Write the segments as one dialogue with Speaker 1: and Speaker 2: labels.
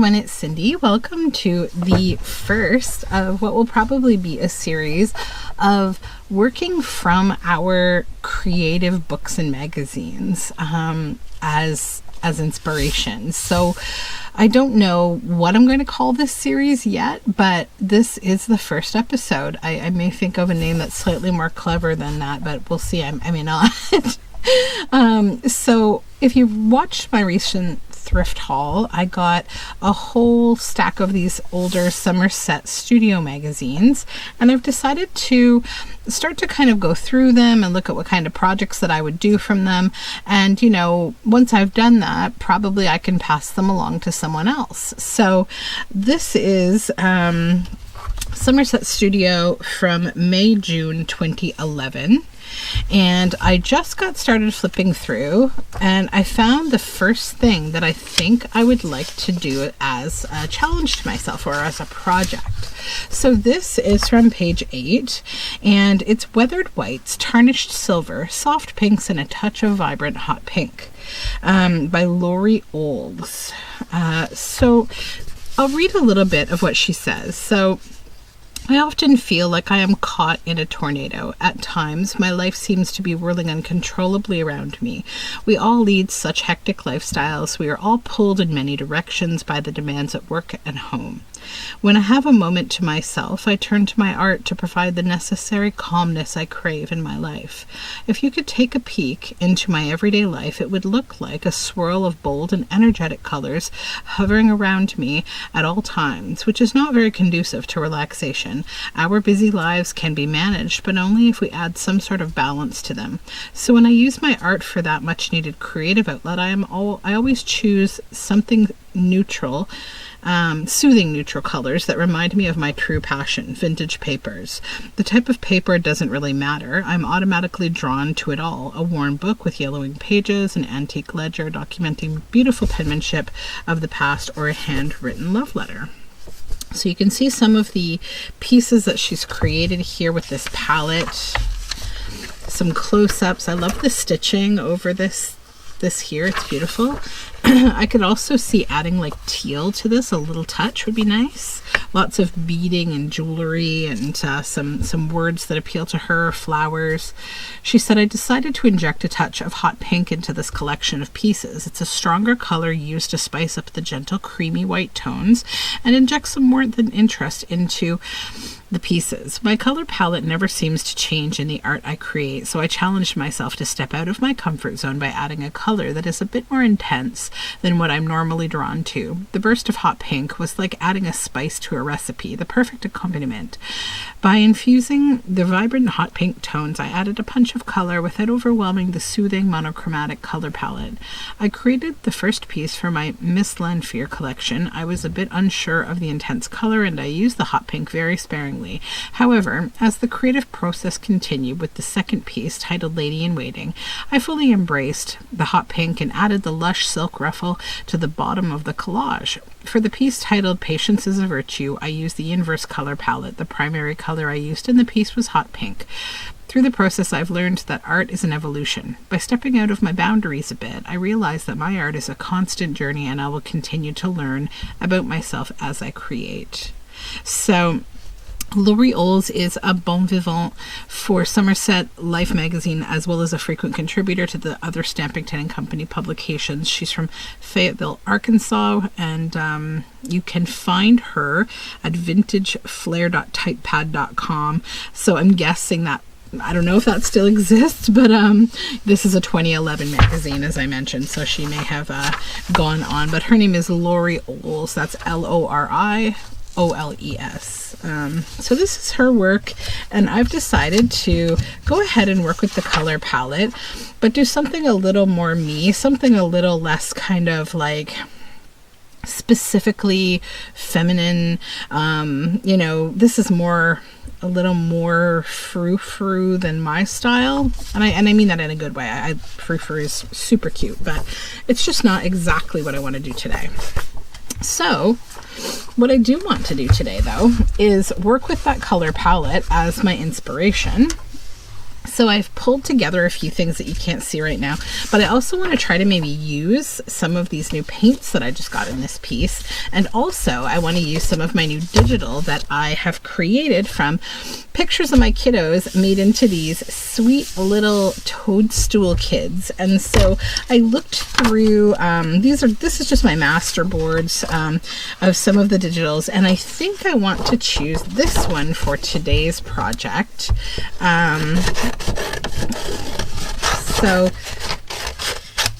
Speaker 1: everyone, it's Cindy. Welcome to the first of what will probably be a series of working from our creative books and magazines as inspiration. So I don't know what I'm going to call this series yet, but this is the first episode. I may think of a name that's slightly more clever than that, but we'll see. I may not. So if you've watched my recent thrift haul, I got a whole stack of these older Somerset Studio magazines, and I've decided to start to kind of go through them and look at what kind of projects that I would do from them. And, you know, once I've done that, probably I can pass them along to someone else. So this is Somerset Studio from May, June 2011. And I just got started flipping through, and I found the first thing that I think I would like to do as a challenge to myself or as a project. So this is from page 8, and it's weathered whites, tarnished silver, soft pinks, and a touch of vibrant hot pink by Lori Oles. So I'll read a little bit of what she says. So I often feel like I am caught in a tornado. At times, my life seems to be whirling uncontrollably around me. We all lead such hectic lifestyles. We are all pulled in many directions by the demands at work and home. When I have a moment to myself, I turn to my art to provide the necessary calmness I crave in my life. If you could take a peek into my everyday life, it would look like a swirl of bold and energetic colors hovering around me at all times, which is not very conducive to relaxation. Our busy lives can be managed, but only if we add some sort of balance to them. So when I use my art for that much needed creative outlet, I always choose something neutral, soothing neutral colors that remind me of my true passion, vintage papers. The type of paper doesn't really matter. I'm automatically drawn to it all. A worn book with yellowing pages, an antique ledger documenting beautiful penmanship of the past, or a handwritten love letter. So you can see some of the pieces that she's created here with this palette. Some close-ups. I love the stitching over this here. It's beautiful. I could also see adding like teal to this. A little touch would be nice. Lots of beading and jewelry and some words that appeal to her, flowers. She said, I decided to inject a touch of hot pink into this collection of pieces. It's a stronger color used to spice up the gentle creamy white tones and inject some warmth and interest into the pieces. My color palette never seems to change in the art I create, so I challenged myself to step out of my comfort zone by adding a color that is a bit more intense than what I'm normally drawn to. The burst of hot pink was like adding a spice to a recipe, the perfect accompaniment. By infusing the vibrant hot pink tones, I added a punch of color without overwhelming the soothing monochromatic color palette. I created the first piece for my Miss Lanfear collection. I was a bit unsure of the intense color, and I used the hot pink very sparingly. However, as the creative process continued with the second piece, titled Lady in Waiting, I fully embraced the hot pink and added the lush silk ruffle to the bottom of the collage. For the piece titled Patience is a Virtue, I used the inverse color palette. The primary color I used in the piece was hot pink. Through the process, I've learned that art is an evolution. By stepping out of my boundaries a bit, I realize that my art is a constant journey, and I will continue to learn about myself as I create. So Lori Oles is a bon vivant for Somerset Life magazine, as well as a frequent contributor to the other Stampington and Company publications. She's from Fayetteville, Arkansas, and you can find her at vintageflair.typepad.com. So I'm guessing that, I don't know if that still exists, but this is a 2011 magazine, as I mentioned, so she may have gone on. But her name is Lori Oles. That's Lori Oles. So this is her work, and I've decided to go ahead and work with the color palette, but do something a little more me, something a little less kind of like specifically feminine. You know, this is more a little more frou-frou than my style, and I mean that in a good way. Frou-frou is super cute, but it's just not exactly what I want to do today. So what I do want to do today, though, is work with that color palette as my inspiration So I've pulled together a few things that you can't see right now, but I also want to try to maybe use some of these new paints that I just got in this piece. And also I want to use some of my new digital that I have created from pictures of my kiddos made into these sweet little toadstool kids. And so I looked through, this is just my master boards of some of the digitals, and I think I want to choose this one for today's project. So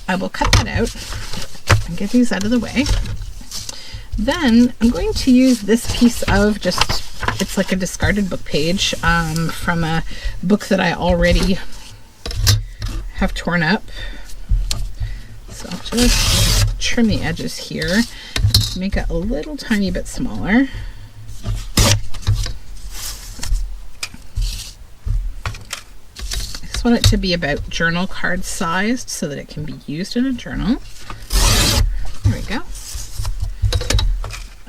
Speaker 1: I will cut that out and get these out of the way. Then I'm going to use this piece of it's like a discarded book page from a book that I already have torn up. So I'll just trim the edges here, make it a little tiny bit smaller. I want it to be about journal card sized so that it can be used in a journal. There we go.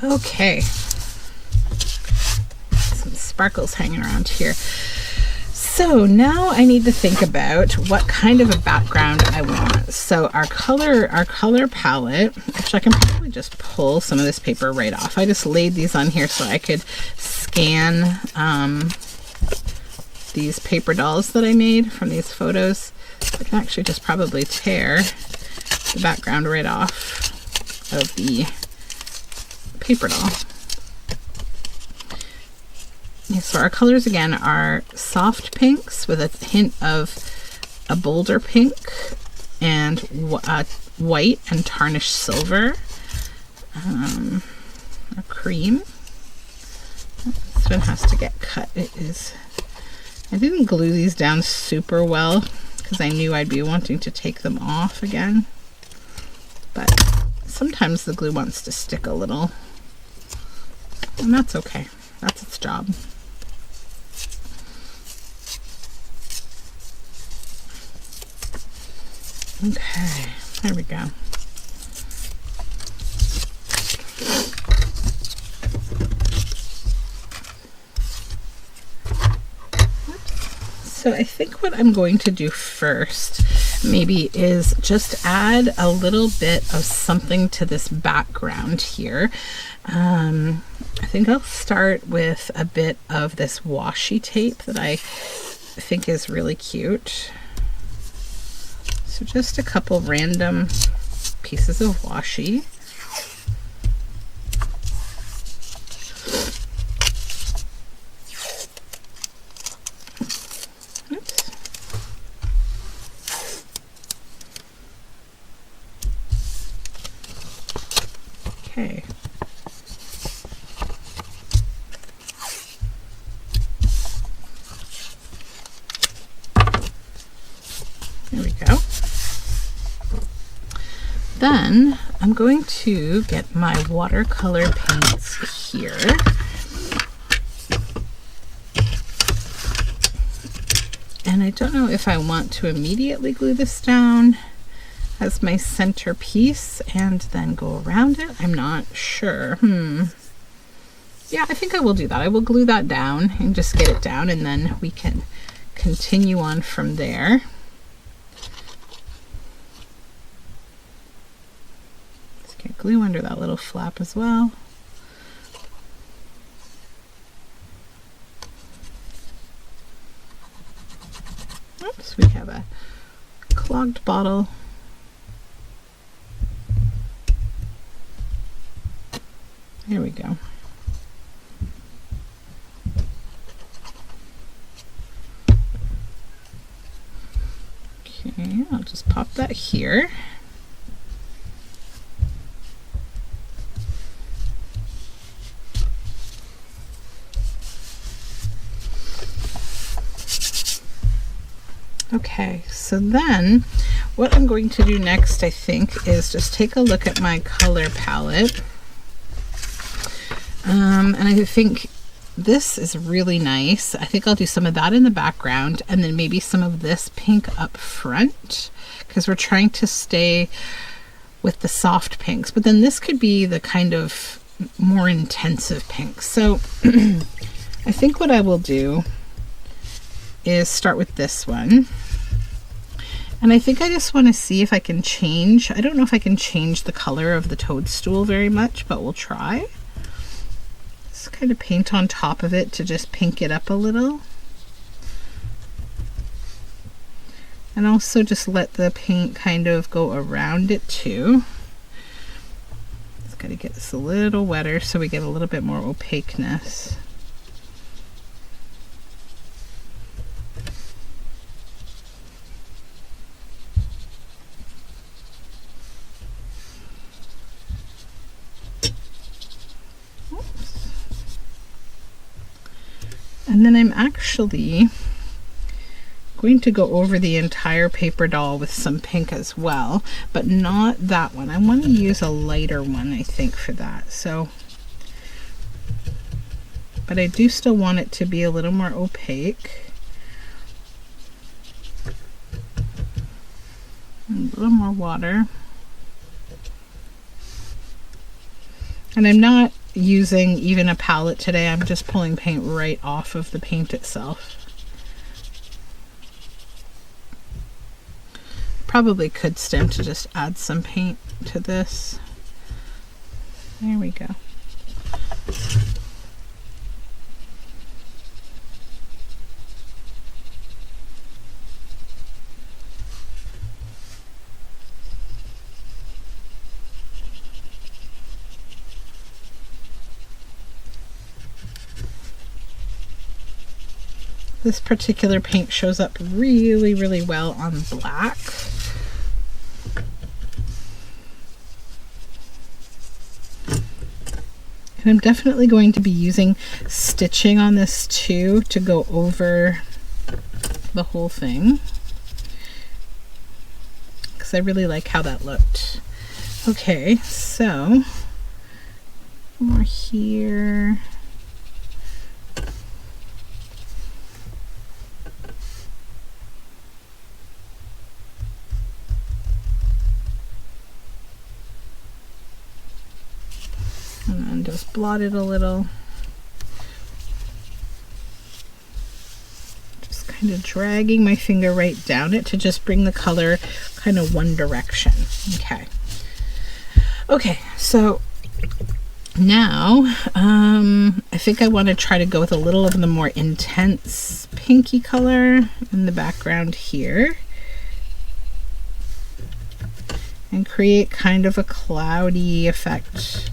Speaker 1: Okay. Some sparkles hanging around here. So now I need to think about what kind of a background I want. So our color palette, actually I can probably just pull some of this paper right off. I just laid these on here so I could scan these paper dolls that I made from these photos. I can actually just probably tear the background right off of the paper doll. Okay, so our colors again are soft pinks with a hint of a bolder pink and white and tarnished silver, a cream. This one has to get cut. I didn't glue these down super well because I knew I'd be wanting to take them off again, but sometimes the glue wants to stick a little, and that's okay. That's its job. Okay, there we go. So I think what I'm going to do first maybe is just add a little bit of something to this background here. I think I'll start with a bit of this washi tape that I think is really cute. So just a couple random pieces of washi. Okay. There we go. Then I'm going to get my watercolor paints here. And I don't know if I want to immediately glue this down as my center piece and then go around it. I'm not sure. Yeah, I think I will do that. I will glue that down and just get it down, and then we can continue on from there. Let's get glue under that little flap as well. Oops, we have a clogged bottle. There we go. Okay, I'll just pop that here. Okay, so then what I'm going to do next, I think, is just take a look at my color palette. And I think this is really nice. I think I'll do some of that in the background and then maybe some of this pink up front, because we're trying to stay with the soft pinks, but then this could be the kind of more intensive pink. So I think what I will do is start with this one. And I think I just want to see if I can change. I don't know if I can change the color of the toadstool very much, but we'll try. Just kind of paint on top of it to just pink it up a little. And also just let the paint kind of go around it too. Just got to get this a little wetter so we get a little bit more opaqueness. And then I'm actually going to go over the entire paper doll with some pink as well, but not that one. I want to use a lighter one, I think, for that. So, but I do still want it to be a little more opaque. And a little more water. And I'm not using even a palette today. I'm just pulling paint right off of the paint itself. Probably could stand to just add some paint to this. There we go. This particular paint shows up really, really well on black. And I'm definitely going to be using stitching on this too to go over the whole thing, because I really like how that looked. Okay, so more here. And then just blot it a little. Just kind of dragging my finger right down it to just bring the color kind of one direction. Okay. Okay, so now I think I want to try to go with a little of the more intense pinky color in the background here and create kind of a cloudy effect.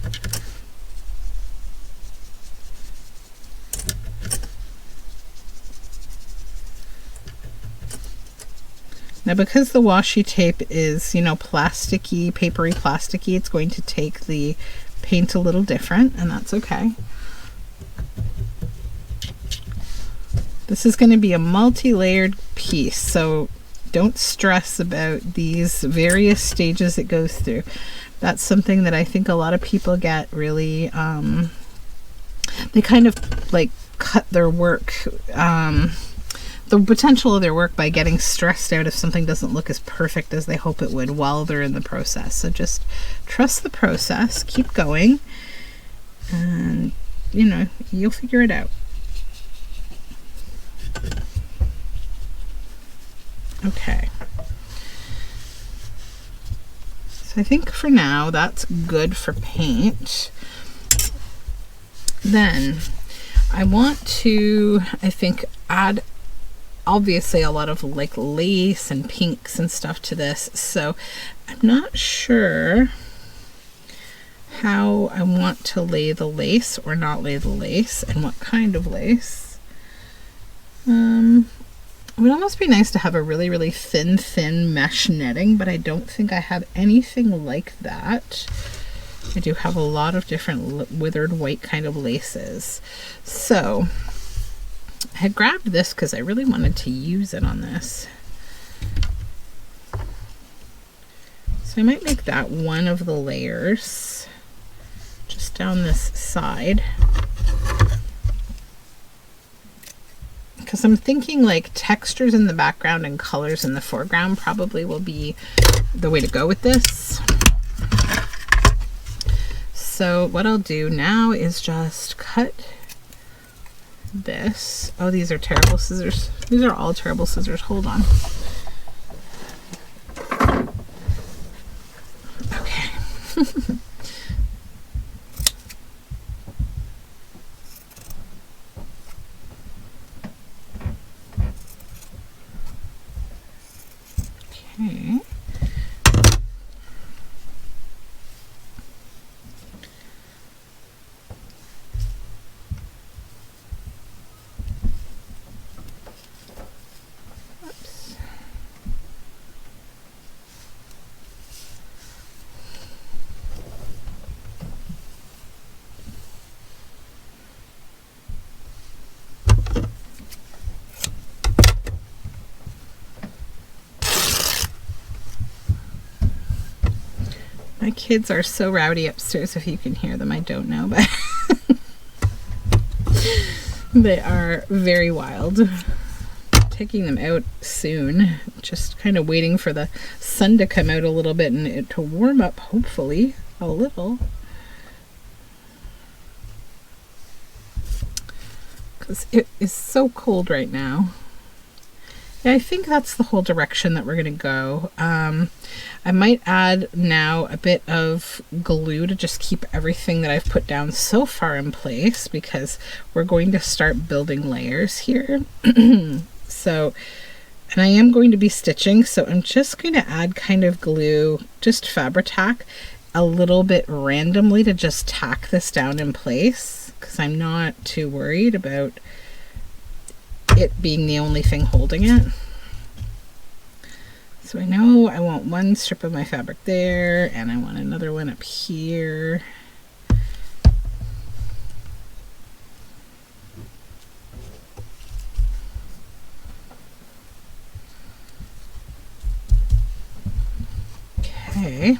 Speaker 1: Now, because the washi tape is, you know, plasticky, papery plasticky, it's going to take the paint a little different, and that's okay. This is going to be a multi-layered piece, so don't stress about these various stages it goes through. That's something that I think a lot of people get really, they kind of like cut their work, the potential of their work by getting stressed out if something doesn't look as perfect as they hope it would while they're in the process. So just trust the process, keep going, and you know, you'll figure it out. Okay. So I think for now that's good for paint. Then I want to, I think, add obviously a lot of like lace and pinks and stuff to this, so I'm not sure how I want to lay the lace or not lay the lace and what kind of lace. It would almost be nice to have a really, really thin mesh netting, but I don't think I have anything like that. I do have a lot of different withered white kind of laces. So I had grabbed this because I really wanted to use it on this. So I might make that one of the layers just down this side. Because I'm thinking like textures in the background and colors in the foreground probably will be the way to go with this. So what I'll do now is just cut this. Oh, these are terrible scissors. These are all terrible scissors. Hold on. Okay. Okay. My kids are so rowdy upstairs. If you can hear them, I don't know, but they are very wild. Taking them out soon, just kind of waiting for the sun to come out a little bit and it to warm up, hopefully a little, because it is so cold right now. Yeah, I think that's the whole direction that we're going to go. I might add now a bit of glue to just keep everything that I've put down so far in place, because we're going to start building layers here. So, and I am going to be stitching, so I'm just going to add kind of glue, just Fabri-Tac, a little bit randomly to just tack this down in place, because I'm not too worried about it being the only thing holding it. So I know I want one strip of my fabric there, and I want another one up here. Okay.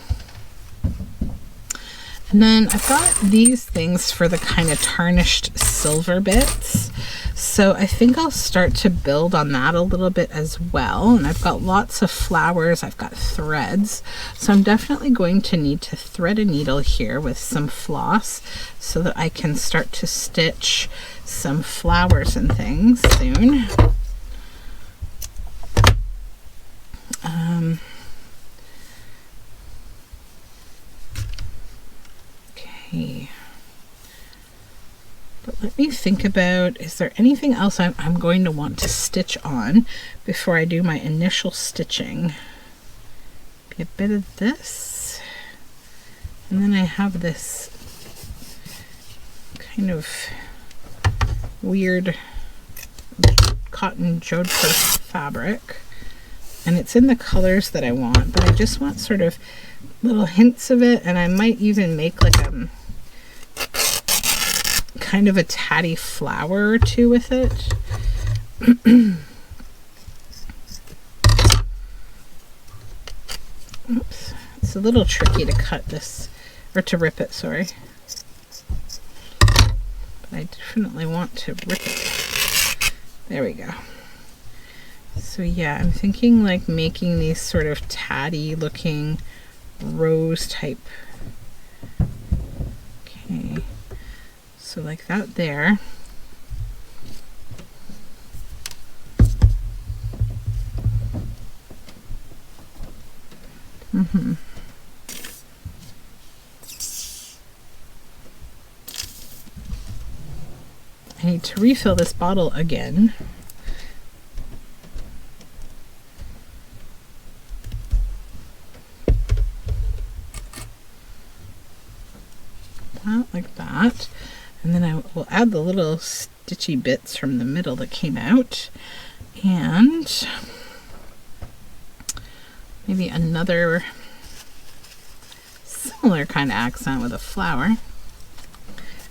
Speaker 1: And then I've got these things for the kind of tarnished silver bits. So I think I'll start to build on that a little bit as well. And I've got lots of flowers, I've got threads. So I'm definitely going to need to thread a needle here with some floss so that I can start to stitch some flowers and things soon. Okay. But let me think about, is there anything else I'm going to want to stitch on before I do my initial stitching? Be a bit of this. And then I have this kind of weird cotton jodhpur fabric. And it's in the colors that I want, but I just want sort of little hints of it, and I might even make like a kind of a tatty flower or two with it. Oops, it's a little tricky to cut this, or to rip it, sorry. But I definitely want to rip it. There we go. So yeah, I'm thinking like making these sort of tatty looking rose type. Okay. So like that there. I need to refill this bottle again. Like that. And then I will add the little stitchy bits from the middle that came out, and maybe another similar kind of accent with a flower.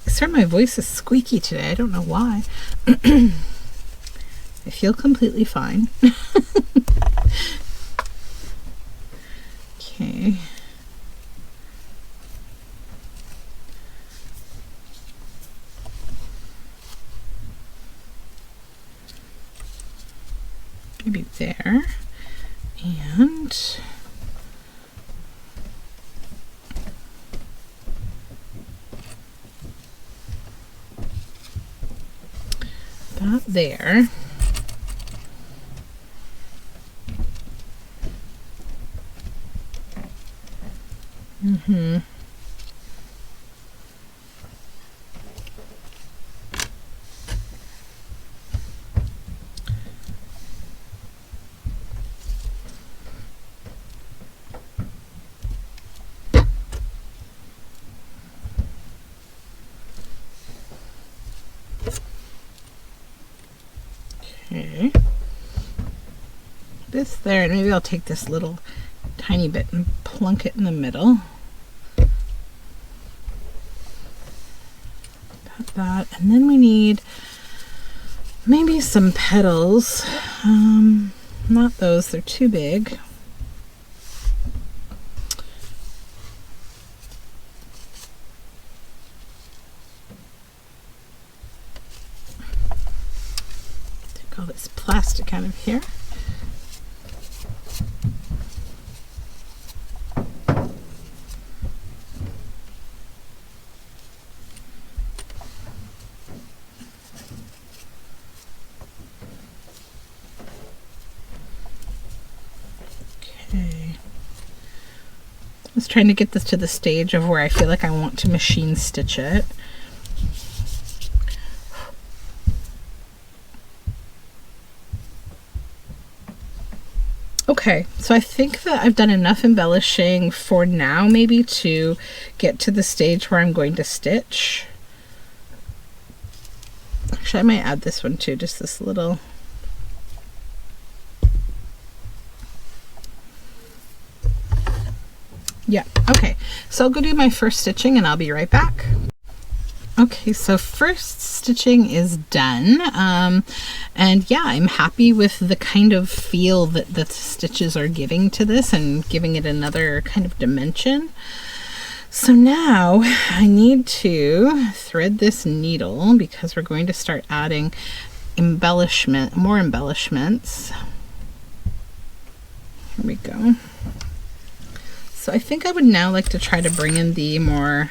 Speaker 1: I swear my voice is squeaky today. I don't know why. I feel completely fine. Okay. Maybe there, and that there. Okay. This there, and maybe I'll take this little tiny bit and plunk it in the middle. Got that, and then we need maybe some petals. Not those, they're too big. Take all this plastic out of here. I was trying to get this to the stage of where I feel like I want to machine stitch it. Okay, so I think that I've done enough embellishing for now, maybe to get to the stage where I'm going to stitch. Actually, I might add this one too, just this little. Yeah, okay, so I'll go do my first stitching and I'll be right back. Okay, so first stitching is done, and yeah, I'm happy with the kind of feel that the stitches are giving to this and giving it another kind of dimension. So now I need to thread this needle because we're going to start adding more embellishments. Here we go. So I think I would now like to try to bring in the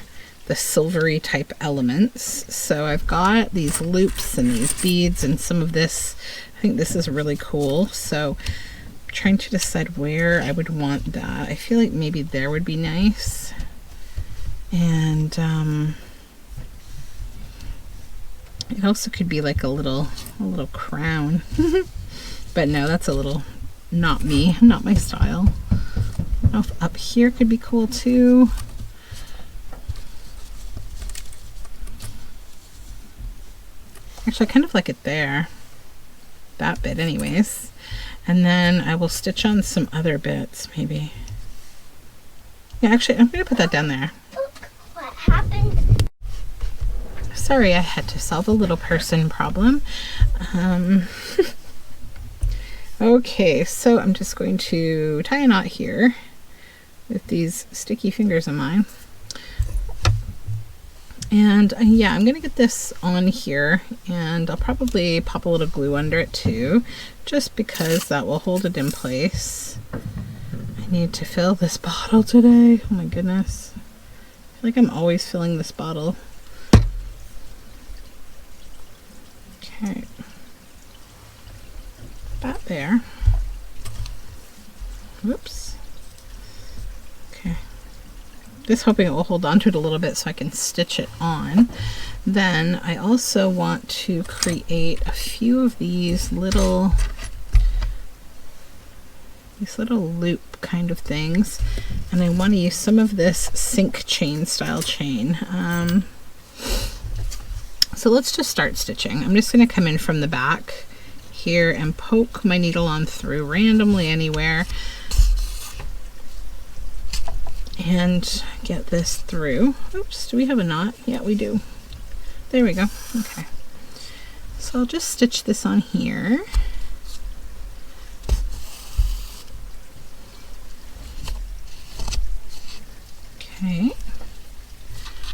Speaker 1: silvery type elements. So I've got these loops and these beads and some of this. I think this is really cool. So I'm trying to decide where I would want that. I feel like maybe there would be nice. And it also could be like a little crown. But no, that's a little not me, not my style. I don't know if up here could be cool too. Actually, I kind of like it there. That bit anyways. And then I will stitch on some other bits, maybe. Yeah, actually, I'm going to put that down there.
Speaker 2: Look what happened.
Speaker 1: Sorry, I had to solve a little person problem. Okay, so I'm just going to tie a knot here with these sticky fingers of mine. And yeah, I'm gonna get this on here, and I'll probably pop a little glue under it too, just because that will hold it in place. I need to fill this bottle today. Oh my goodness. I feel like I'm always filling this bottle. Okay. About there. Whoops. Okay. Just hoping it will hold on to it a little bit so I can stitch it on. Then I also want to create a few of these little loop kind of things, and I want to use some of this sync chain style chain. So let's just start stitching. I'm just going to come in from the back here and poke my needle on through randomly anywhere and get this through. Oops, do we have a knot? Yeah, we do. There we go. Okay, so I'll just stitch this on here. Okay,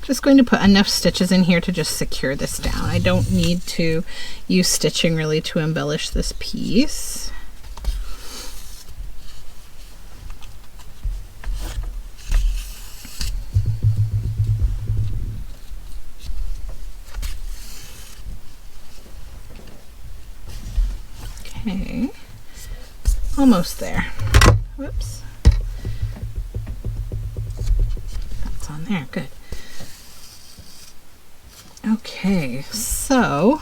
Speaker 1: just going to put enough stitches in here to just secure this down. I don't need to use stitching really to embellish this piece. Okay, almost there. Whoops. That's on there, good. Okay, so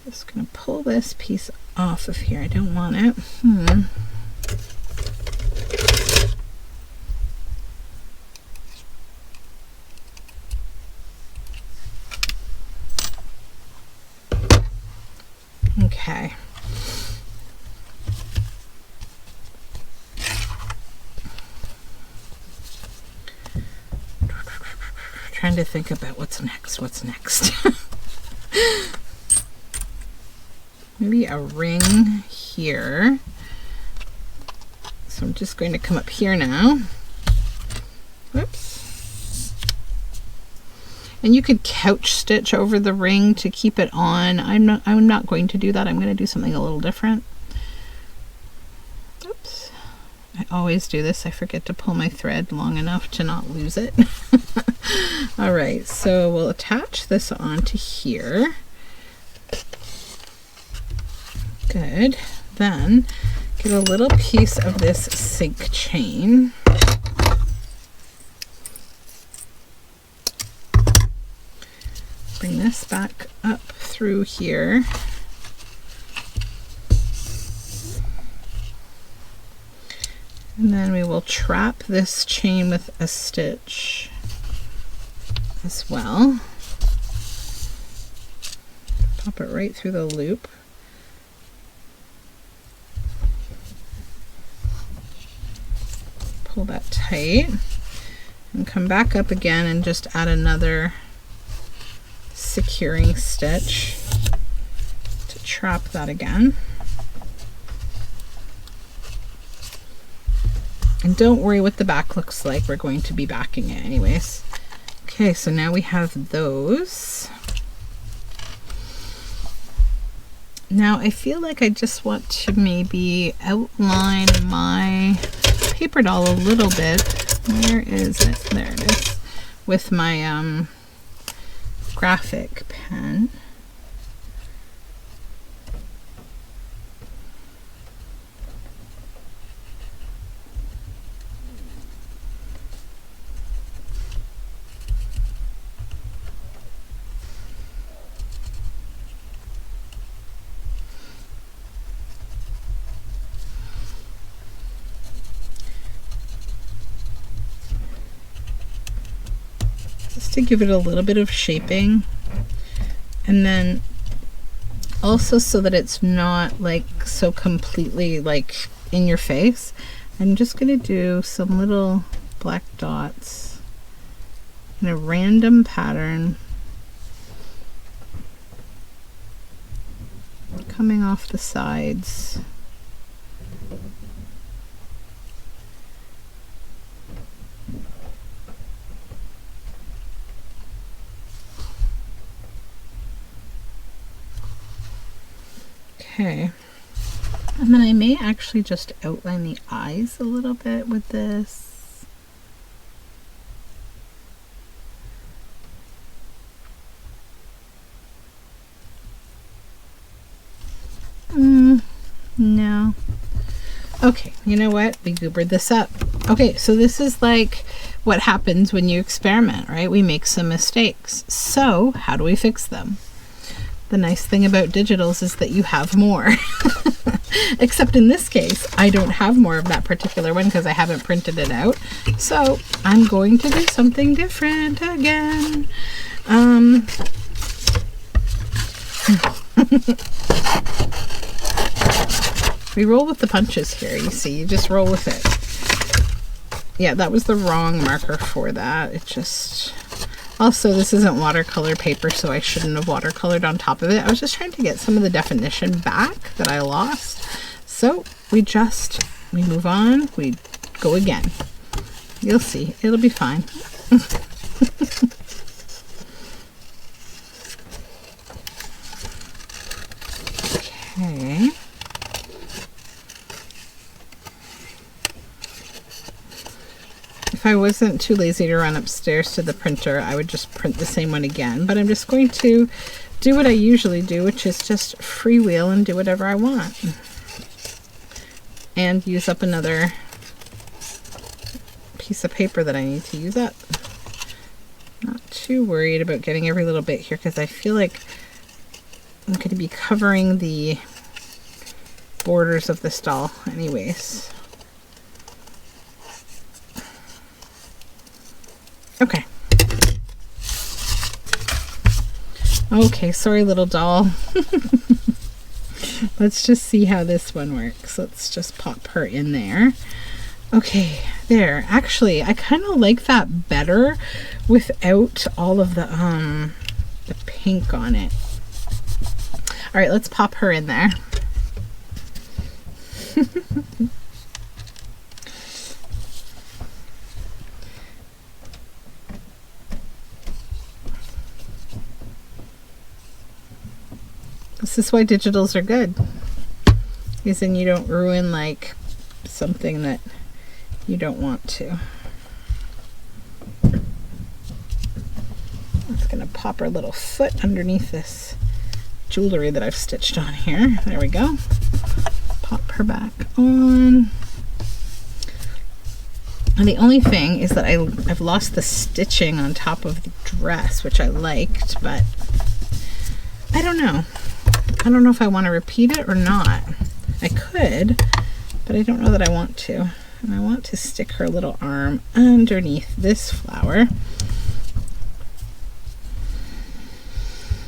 Speaker 1: just gonna pull this piece off of here. I don't want it. Okay. Trying to think about what's next. Maybe a ring here. So I'm just going to come up here now. Whoops. And you could couch stitch over the ring to keep it on. I'm not going to do that. I'm going to do something a little different. Oops. I always do this. I forget to pull my thread long enough to not lose it. All right, so we'll attach this onto here. Good. Then get a little piece of this sync chain. Bring this back up through here. And then we will trap this chain with a stitch as well. Pop it right through the loop. Pull that tight and come back up again and just add another securing stitch to trap that again. And don't worry what the back looks like. We're going to be backing it anyways. Okay, so now we have those. Now I feel like I just want to maybe outline my paper doll a little bit. Where is it? There it is. With my graphic pen. To give it a little bit of shaping, and then also so that it's not like so completely like in your face, I'm just going to do some little black dots in a random pattern coming off the sides. Okay, and then I may actually just outline the eyes a little bit with this. No. Okay, you know what? We goobered this up. Okay, so this is like what happens when you experiment, right? We make some mistakes. So how do we fix them? The nice thing about digitals is that you have more. Except in this case, I don't have more of that particular one because I haven't printed it out. So I'm going to do something different again. We roll with the punches here, you see. You just roll with it. Yeah, that was the wrong marker for that. It just... Also, this isn't watercolor paper, so I shouldn't have watercolored on top of it. I was just trying to get some of the definition back that I lost. So we move on, we go again. You'll see, it'll be fine. Okay. If I wasn't too lazy to run upstairs to the printer, I would just print the same one again, but I'm just going to do what I usually do, which is just freewheel and do whatever I want. And use up another piece of paper that I need to use up. Not too worried about getting every little bit here because I feel like I'm going to be covering the borders of this doll anyways. Okay. Okay, sorry little doll. Let's just see how this one works. Let's just pop her in there. Okay, there. Actually, I kind of like that better without all of the pink on it. All right, let's pop her in there. This is why digitals are good. Because then you don't ruin like something that you don't want to. I'm just gonna pop her little foot underneath this jewelry that I've stitched on here. There we go. Pop her back on. And the only thing is that I've lost the stitching on top of the dress, which I liked, but I don't know. I don't know if I want to repeat it or not. I could, but I don't know that I want to. And I want to stick her little arm underneath this flower.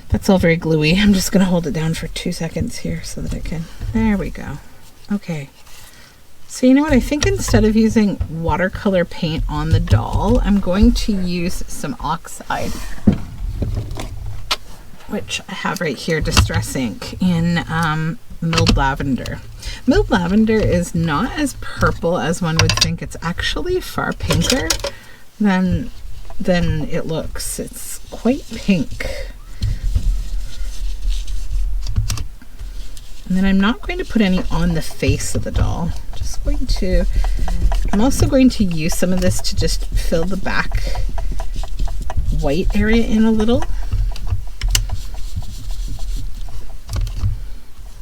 Speaker 1: That's all very gluey. I'm just going to hold it down for 2 seconds here so that it can... There we go. Okay. So you know what? I think instead of using watercolor paint on the doll, I'm going to use some oxide, which I have right here, Distress Ink, in Milled Lavender. Milled Lavender is not as purple as one would think. It's actually far pinker than it looks. It's quite pink. And then I'm not going to put any on the face of the doll. I'm also going to use some of this to just fill the back white area in a little.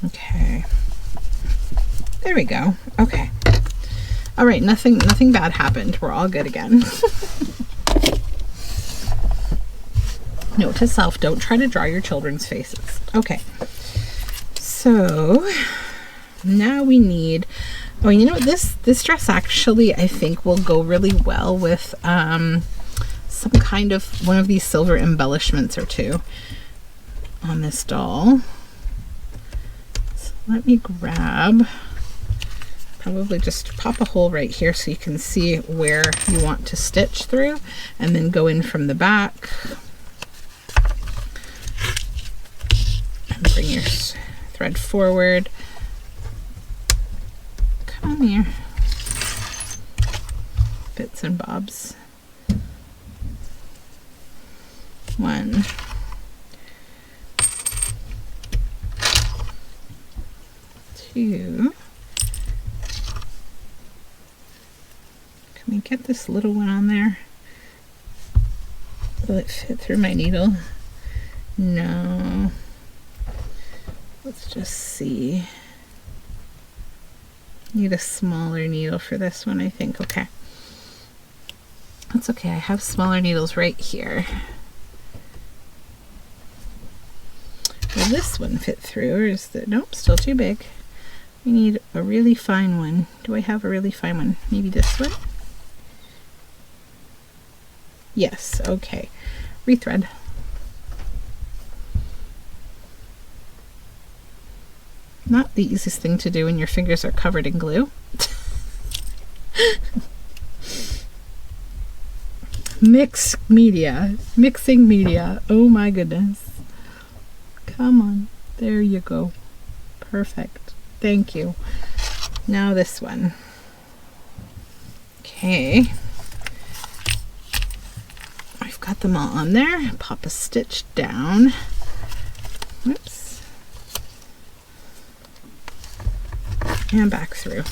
Speaker 1: Okay. There we go. Okay. All right, nothing bad happened. We're all good again. Note to self, don't try to draw your children's faces. Okay. So now we need, oh, you know what, this dress actually I think will go really well with some kind of one of these silver embellishments or two on this doll. So let me grab, probably just pop a hole right here so you can see where you want to stitch through, and then go in from the back and bring your thread forward. Come here. Bits and bobs. 1, 2. Can we get this little one on there? Will it fit through my needle? No. Let's just see. Need a smaller needle for this one, I think. Okay. That's okay. I have smaller needles right here. Will this one fit through, or is the... Nope, still too big. We need a really fine one. Do I have a really fine one? Maybe this one? Yes, okay. Rethread. Not the easiest thing to do when your fingers are covered in glue. Mixing media. Oh my goodness. Come on. There you go. Perfect. Thank you. Now this one. Okay. I've got them all on there. Pop a stitch down. Whoops. And back through.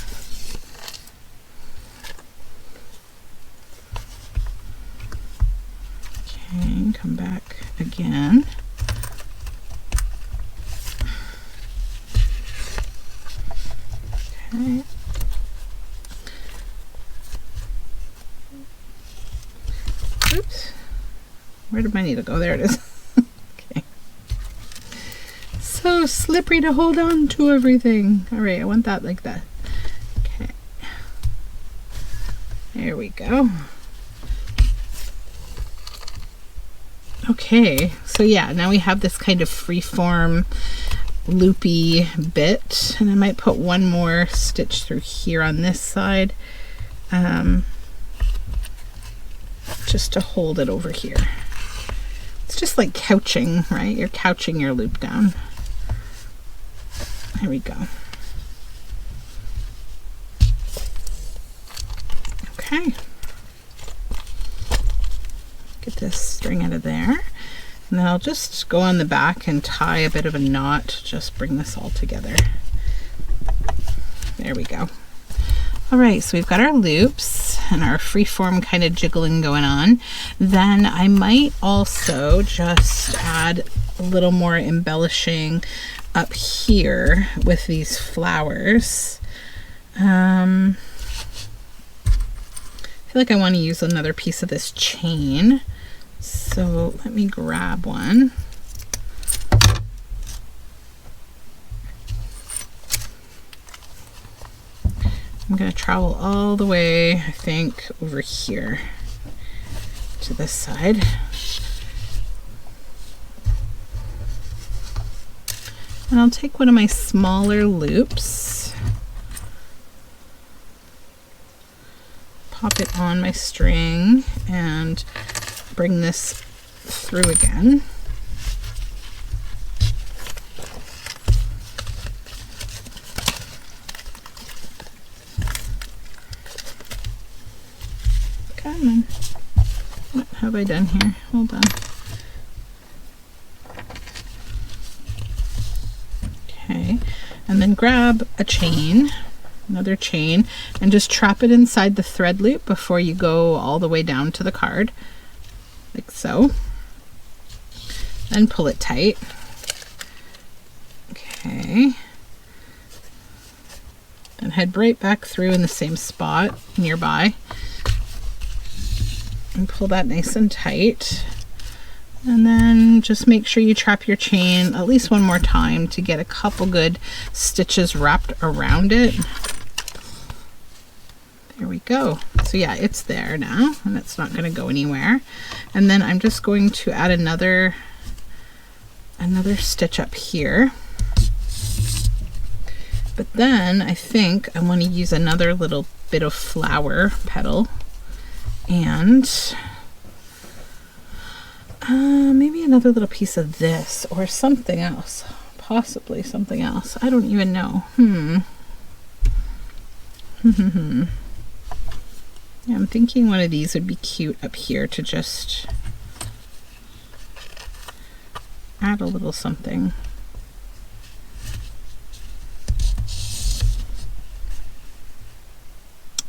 Speaker 1: Okay, come back again. Okay. Oops. Where did my needle go? There it is. Okay. So slippery to hold on to everything. All right, I want that like that. Okay. There we go. Okay, so yeah, now we have this kind of freeform loopy bit, and I might put one more stitch through here on this side, just to hold it over here. It's just like couching, right? You're couching your loop down. There we go. Okay. Get this string out of there, and then I'll just go on the back and tie a bit of a knot, just bring this all together. There we go. All right, so we've got our loops and our freeform kind of jiggling going on. Then I might also just add a little more embellishing up here with these flowers. I feel like I want to use another piece of this chain. So let me grab one. I'm going to travel all the way, I think, over here to this side. And I'll take one of my smaller loops, pop it on my string, and bring this through again. Come on. What have I done here? Hold on. Okay, and then grab a chain, another chain, and just trap it inside the thread loop before you go all the way down to the card. Like so, and pull it tight. Okay, and head right back through in the same spot nearby, and pull that nice and tight. And then just make sure you trap your chain at least one more time to get a couple good stitches wrapped around it. There we go. So yeah, it's there now, and it's not going to go anywhere. And then I'm just going to add another stitch up here. But then I think I want to use another little bit of flower petal, and maybe another little piece of this or something else, possibly something else. I don't even know. Yeah, I'm thinking one of these would be cute up here to just add a little something.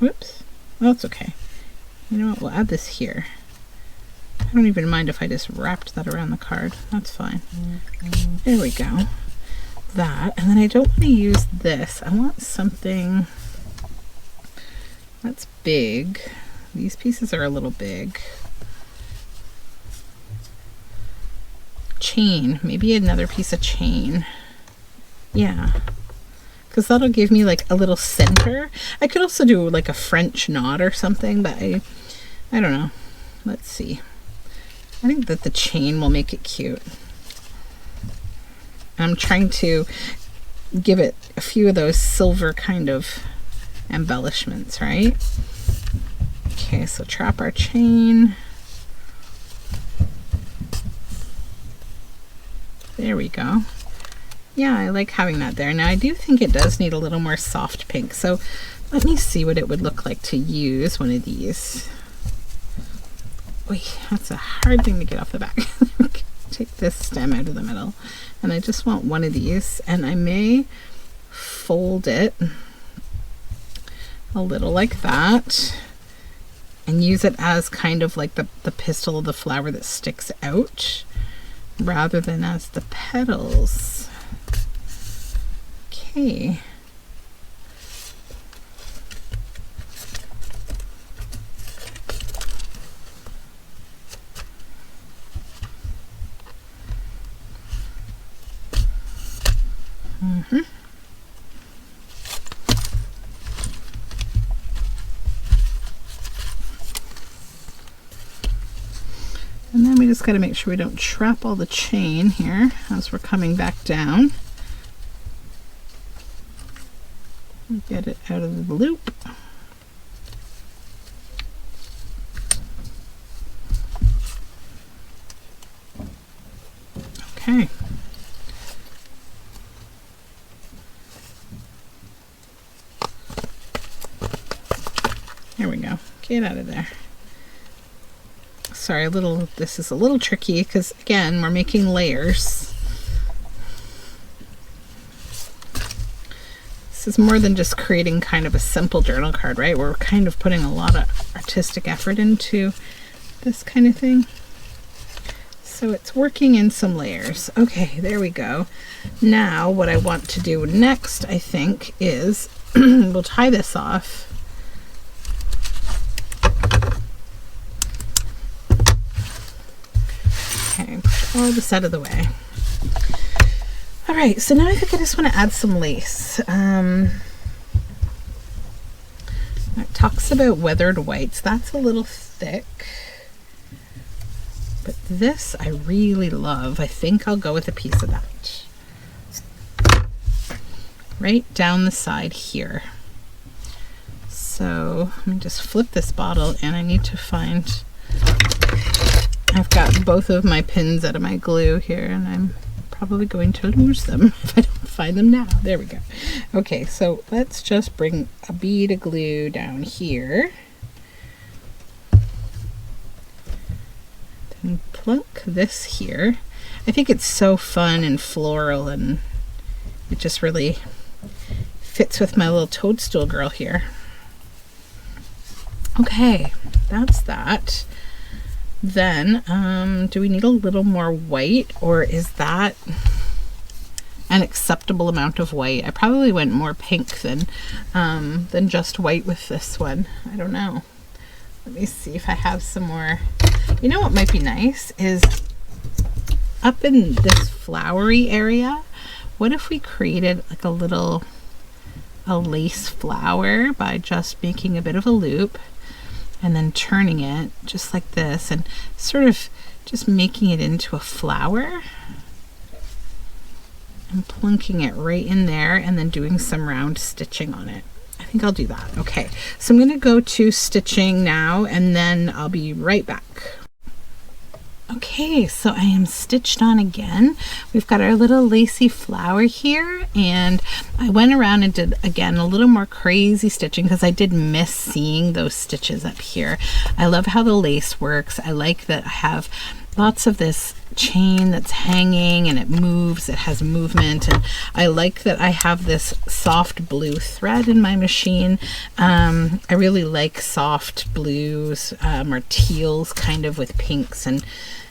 Speaker 1: Whoops. Well, that's okay. You know what? We'll add this here. I don't even mind if I just wrapped that around the card. That's fine. There we go. That. And then I don't want to use this. I want something that's big. These pieces are a little big. Chain. Maybe another piece of chain. Yeah. Because that'll give me like a little center. I could also do like a French knot or something, but I don't know. Let's see. I think that the chain will make it cute. I'm trying to give it a few of those silver kind of embellishments, right? Okay, so trap our chain. There we go. Yeah, I like having that there. Now I do think it does need a little more soft pink, so let me see what it would look like to use one of these. Wait, that's a hard thing to get off the back. Take this stem out of the middle, and I just want one of these, and I may fold it a little like that and use it as kind of like the pistil of the flower that sticks out rather than as the petals. Okay. And then we just got to make sure we don't trap all the chain here as we're coming back down. Get it out of the loop. Okay. There we go. Get out of there. Sorry, this is a little tricky because again, we're making layers. This is more than just creating kind of a simple journal card, right? We're kind of putting a lot of artistic effort into this kind of thing. So it's working in some layers. Okay, there we go. Now what I want to do next, I think, is we'll tie this off. Okay, push all this out of the way. All right, so now I think I just want to add some lace. It talks about weathered whites. That's a little thick. But this I really love. I think I'll go with a piece of that. Right down the side here. So let me just flip this bottle and I need to find... I've got both of my pins out of my glue here and I'm probably going to lose them if I don't find them now. There we go. Okay, so let's just bring a bead of glue down here. Then plunk this here. I think it's so fun and floral and it just really fits with my little toadstool girl here. Okay, that's that. Then, do we need a little more white, or is that an acceptable amount of white? I probably went more pink than just white with this one. I don't know. Let me see if I have some more. You know what might be nice is up in this flowery area, what if we created like a lace flower by just making a bit of a loop and then turning it just like this and sort of just making it into a flower and plunking it right in there and then doing some round stitching on it. I think I'll do that. Okay, so I'm going to go to stitching now and then I'll be right back. Okay, so I am stitched on again. We've got our little lacy flower here, and I went around and did again a little more crazy stitching because I did miss seeing those stitches up here. I love how the lace works. I like that I have lots of this chain that's hanging and it moves, it has movement, and I like that I have this soft blue thread in my machine. I really like soft blues or teals kind of with pinks, and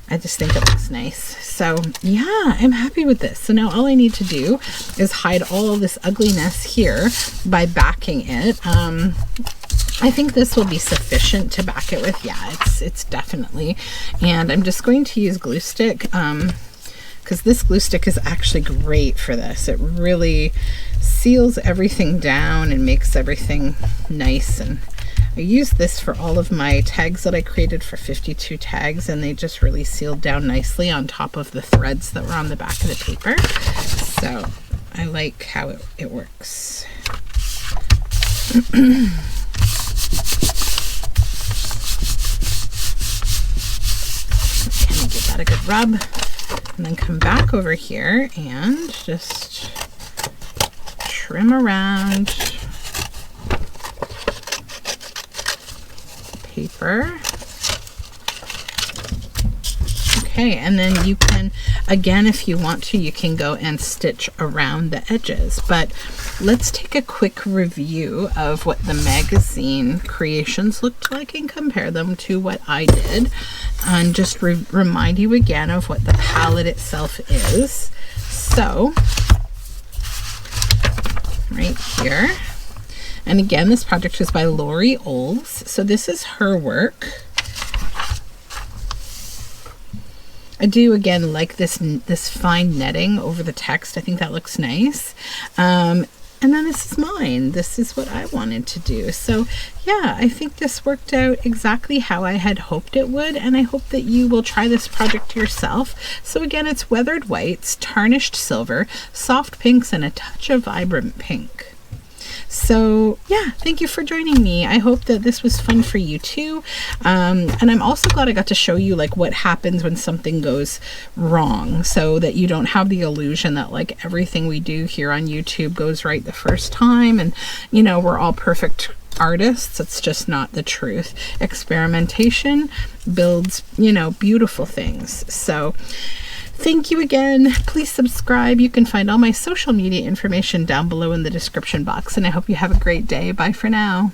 Speaker 1: I just think it looks nice. So yeah, I'm happy with this. So now all I need to do is hide all of this ugliness here by backing it. I think this will be sufficient to back it with. Yeah, it's definitely. And I'm just going to use glue stick because this glue stick is actually great for this. It really seals everything down and makes everything nice. And I used this for all of my tags that I created for 52 tags, and they just really sealed down nicely on top of the threads that were on the back of the paper. So I like how it works. Kind of give that a good rub, and then come back over here and just trim around paper. Okay, and then you can, again, if you want to, you can go and stitch around the edges. But let's take a quick review of what the magazine creations looked like and compare them to what I did, and just remind you again of what the palette itself is. So right here, and again, this project was by Lori Oles. So this is her work. I do again like this fine netting over the text. I think that looks nice. And then this is mine. This is what I wanted to do. So yeah, I think this worked out exactly how I had hoped it would, and I hope that you will try this project yourself. So again, it's weathered whites, tarnished silver, soft pinks, and a touch of vibrant pink. So yeah, thank you for joining me. I hope that this was fun for you too. And I'm also glad I got to show you like what happens when something goes wrong, so that you don't have the illusion that like everything we do here on YouTube goes right the first time and, you know, we're all perfect artists. It's just not the truth. Experimentation builds, you know, beautiful things. So thank you again. Please subscribe. You can find all my social media information down below in the description box, and I hope you have a great day. Bye for now.